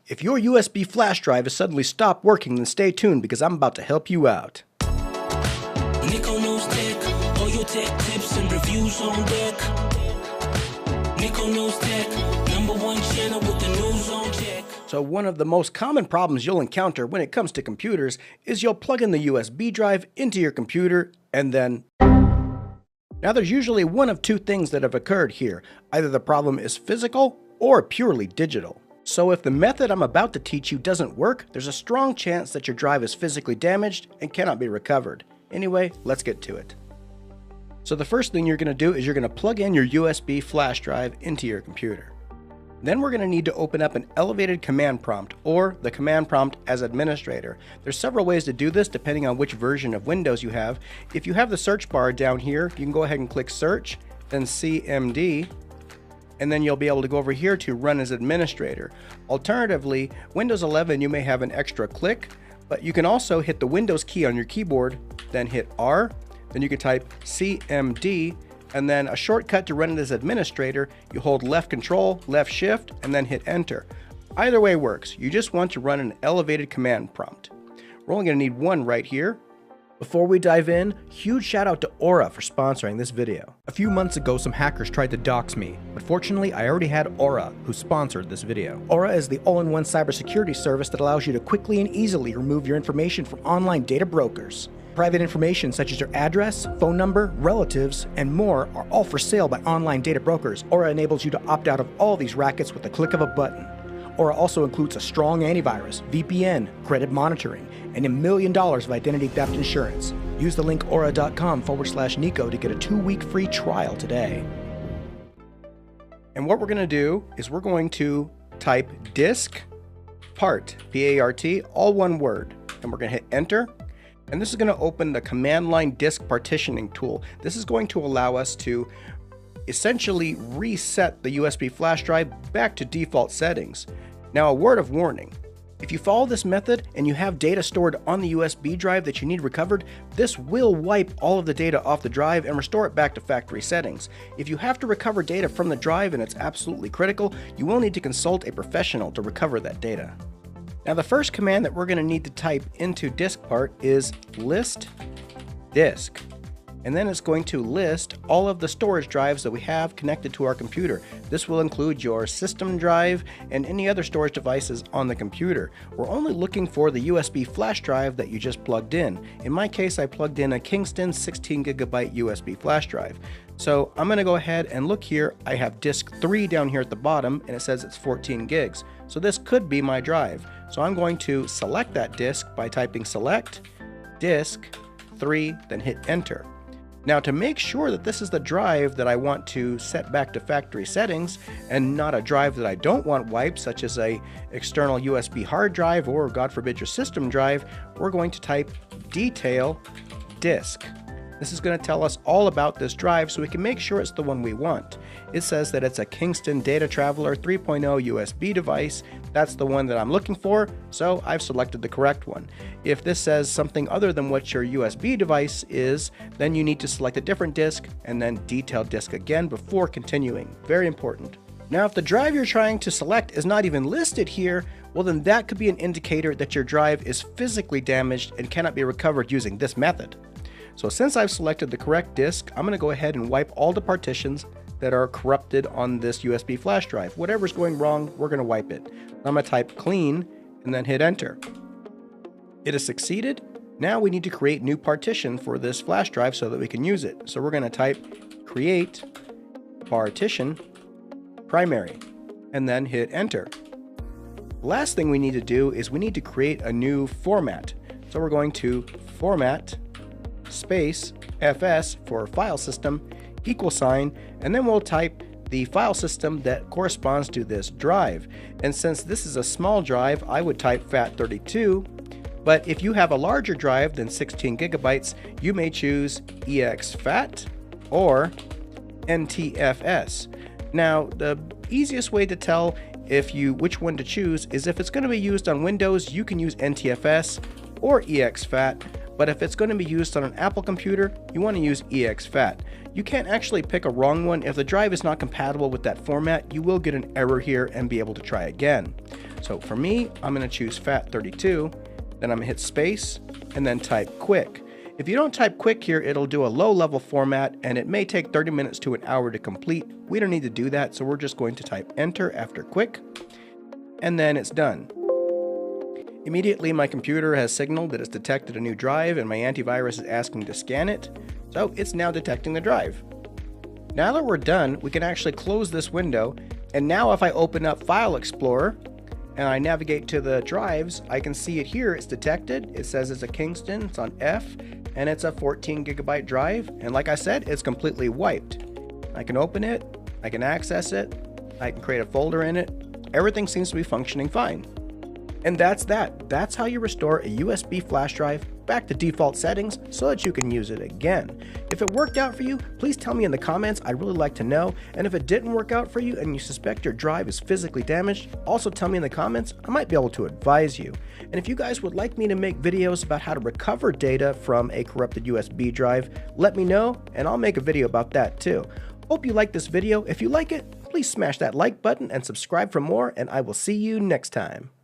If your USB flash drive has suddenly stopped working, then stay tuned because I'm about to help you out. Nico knows tech, all your tech tips and reviews on deck. Nico knows tech, #1 channel with the news on tech. So one of the most common problems you'll encounter when it comes to computers is you'll plug in the USB drive into your computer and then... Now there's usually one of two things that have occurred here. Either the problem is physical or purely digital. So if the method I'm about to teach you doesn't work, there's a strong chance that your drive is physically damaged and cannot be recovered. Anyway, let's get to it. So the first thing you're going to do is you're going to plug in your USB flash drive into your computer. Then we're going to need to open up an elevated command prompt, or the command prompt as administrator. There's several ways to do this depending on which version of Windows you have. If you have the search bar down here, you can go ahead and click search, then CMD, and then you'll be able to go over here to run as administrator. Alternatively, Windows 11 you may have an extra click, but you can also hit the Windows key on your keyboard, then hit R, then you can type CMD, and then a shortcut to run it as administrator, you hold left control, left shift, and then hit enter. Either way works, you just want to run an elevated command prompt. We're only going to need one right here. Before we dive in, huge shout out to Aura for sponsoring this video. A few months ago, some hackers tried to dox me, but fortunately I already had Aura, who sponsored this video. Aura is the all-in-one cybersecurity service that allows you to quickly and easily remove your information from online data brokers. Private information such as your address, phone number, relatives, and more are all for sale by online data brokers. Aura enables you to opt out of all these rackets with the click of a button. Aura also includes a strong antivirus, VPN, credit monitoring, and $1 million of identity theft insurance. Use the link aura.com/Nico to get a 2-week free trial today. And what we're going to do is we're going to type disk part, P-A-R-T, all one word, and we're going to hit enter. And this is going to open the command line disk partitioning tool. This is going to allow us to essentially reset the USB flash drive back to default settings. Now, a word of warning. If you follow this method and you have data stored on the USB drive that you need recovered, this will wipe all of the data off the drive and restore it back to factory settings. If you have to recover data from the drive and it's absolutely critical, you will need to consult a professional to recover that data. Now the first command that we're going to need to type into disk part is list disk. And then it's going to list all of the storage drives that we have connected to our computer. This will include your system drive and any other storage devices on the computer. We're only looking for the USB flash drive that you just plugged in. In my case, I plugged in a Kingston 16GB USB flash drive. So I'm going to go ahead and look here. I have disk 3 down here at the bottom and it says it's 14 gigs. So this could be my drive. So I'm going to select that disk by typing select disk 3, then hit enter. Now to make sure that this is the drive that I want to set back to factory settings and not a drive that I don't want wiped, such as a external USB hard drive or God forbid your system drive, we're going to type detail disk. This is going to tell us all about this drive so we can make sure it's the one we want. It says that it's a Kingston Data Traveler 3.0 USB device. That's the one that I'm looking for, so I've selected the correct one. If this says something other than what your USB device is, then you need to select a different disk and then detail disk again before continuing. Very important. Now, if the drive you're trying to select is not even listed here, well then that could be an indicator that your drive is physically damaged and cannot be recovered using this method. So since I've selected the correct disk, I'm going to go ahead and wipe all the partitions that are corrupted on this USB flash drive. Whatever's going wrong, we're going to wipe it. I'm going to type clean and then hit enter. It has succeeded. Now we need to create new partition for this flash drive so that we can use it. So we're going to type create partition primary and then hit enter. Last thing we need to do is we need to create a new format. So we're going to format space fs for file system =, and then we'll type the file system that corresponds to this drive. And since this is a small drive, I would type FAT32, but if you have a larger drive than 16 gigabytes, you may choose exFAT or NTFS. Now, the easiest way to tell which one to choose is if it's going to be used on Windows, you can use NTFS or exFAT. But if it's going to be used on an Apple computer, you want to use exFAT. You can't actually pick a wrong one. If the drive is not compatible with that format, you will get an error here and be able to try again. So for me, I'm going to choose FAT32, then I'm going to hit space and then type quick. If you don't type quick here, it'll do a low level format and it may take 30 minutes to an hour to complete. We don't need to do that, so we're just going to type enter after quick, and then it's done. Immediately, my computer has signaled that it's detected a new drive and my antivirus is asking to scan it, so it's now detecting the drive. Now that we're done, we can actually close this window, and now if I open up File Explorer and I navigate to the drives, I can see it here. It's detected. It says it's a Kingston, it's on F, and it's a 14 gigabyte drive. And like I said, it's completely wiped. I can open it, I can access it, I can create a folder in it. Everything seems to be functioning fine. And that's that. That's how you restore a USB flash drive back to default settings so that you can use it again. If it worked out for you, please tell me in the comments. I'd really like to know. And if it didn't work out for you and you suspect your drive is physically damaged, also tell me in the comments. I might be able to advise you. And if you guys would like me to make videos about how to recover data from a corrupted USB drive, let me know and I'll make a video about that too. Hope you liked this video. If you like it, please smash that like button and subscribe for more, and I will see you next time.